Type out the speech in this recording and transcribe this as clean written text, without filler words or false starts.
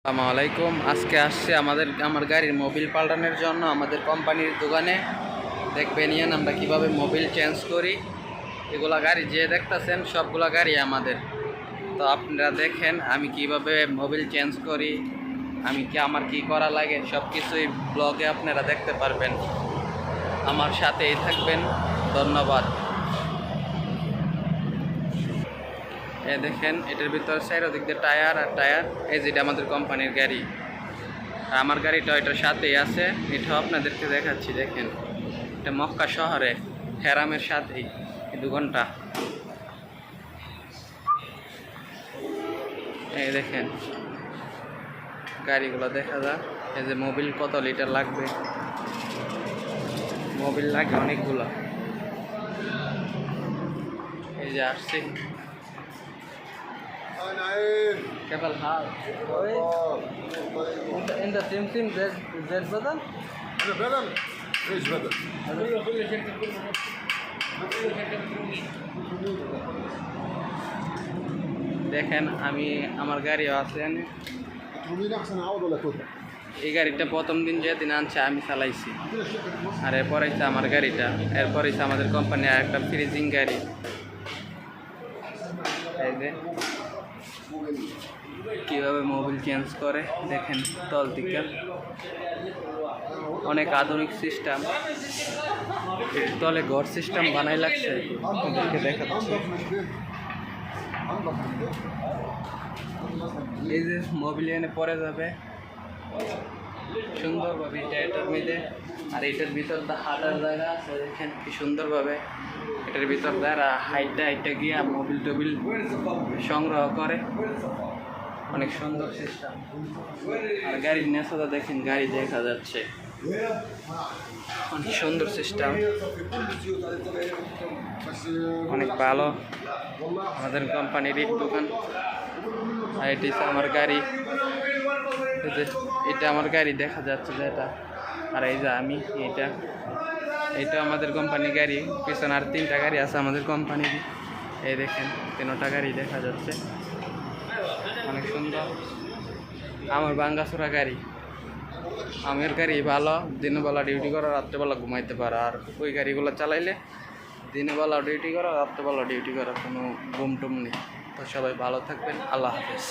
আসসালামু আলাইকুম। আজকে আসছে আমার গাড়ির মোবিল পাল্টানোর জন্য আমাদের কোম্পানির দোকানে। দেখবেন ইয়ান আমরা কিভাবে মোবিল চেঞ্জ করি। এগুলা গাড়ি যে দেখতেছেন সবগুলা গাড়ি আমাদের। তো আপনারা দেখেন আমি কিভাবে মোবিল চেঞ্জ করি, আমার কি করা লাগে সব কিছুই ব্লগে আপনারা দেখতে পারবেন। আমার সাথেই থাকবেন। ধন্যবাদ। এই দেখেন এটার ভিতর চারিদিক দিয়ে টায়ার আর টায়ার। এই যেটা আমাদের কোম্পানির গাড়ি, আর আমার গাড়িটা এটার সাথেই আছে। এটাও আপনাদেরকে দেখাচ্ছি। দেখেন এটা মক্কা শহরে হেরামের সাথেই, এই 2 ঘন্টা। এই দেখেন গাড়িগুলো দেখা যায়। এই যে মোবিল কত লিটার লাগবে, মোবিল লাগে অনেকগুলো। এই যে আসছি। كيف الحال؟ انت تمتم زي البدن؟ انا بدل ايش بدل؟ كل شركه كل شركه দেখেন আমার গাড়িও আছে। ترومين احسن عوض ولا توتا؟ এই গাড়িটা প্রথম দিন যেদিন আনছে আমি চালাইছি, আর এরপর হচ্ছে আমার গাড়িটা। এরপর হচ্ছে আমাদের কোম্পানি আর একটা ফ্রিজিং গাড়ি। এই যে কীভাবে মোবিল চেঞ্জ করে দেখেন। তল থেকে অনেক আধুনিক সিস্টেম, তলে ঘর সিস্টেম বানাই লাগছে। ওদেরকে দেখাচ্ছে। এই যে মোবিল এনে পরে যাবে সুন্দরভাবে এটার মধ্যে। আর এটার ভিতর হাঁটার জায়গা আছে, দেখেন কি সুন্দরভাবে এটার ভিতর দ্বারা হাইটটা গিয়ে মোবিল টোবিল সংগ্রহ করে। অনেক সুন্দর সিস্টেম। আর গাড়ির নেশাটা দেখেন, গাড়ি দেখা যাচ্ছে। অনেক সুন্দর সিস্টেম, অনেক ভালো আমাদের কোম্পানির দোকান। আর এটি আমার গাড়ি, এটা আমার গাড়ি দেখা যাচ্ছে যেটা। আর এই যে এইটা আমাদের কোম্পানির গাড়ি। পিছনে আর 3টা গাড়ি আছে আমাদের কোম্পানির। এই দেখেন 3টা গাড়ি দেখা যাচ্ছে, অনেক সুন্দর। আমার ভাঙ্গাচোরা গাড়ি। আমার গাড়ি ভালো, দিনবেলা ডিউটি করো, রাত্রেবেলা ঘুমাইতে পারো। আর ওই গাড়িগুলো চালাইলে দিনবেলা ডিউটি করো, রাত্রেবেলা ডিউটি করো, কোনো ঘুম টুম নেই। তো সবাই ভালো থাকবেন। আল্লাহ হাফেজ।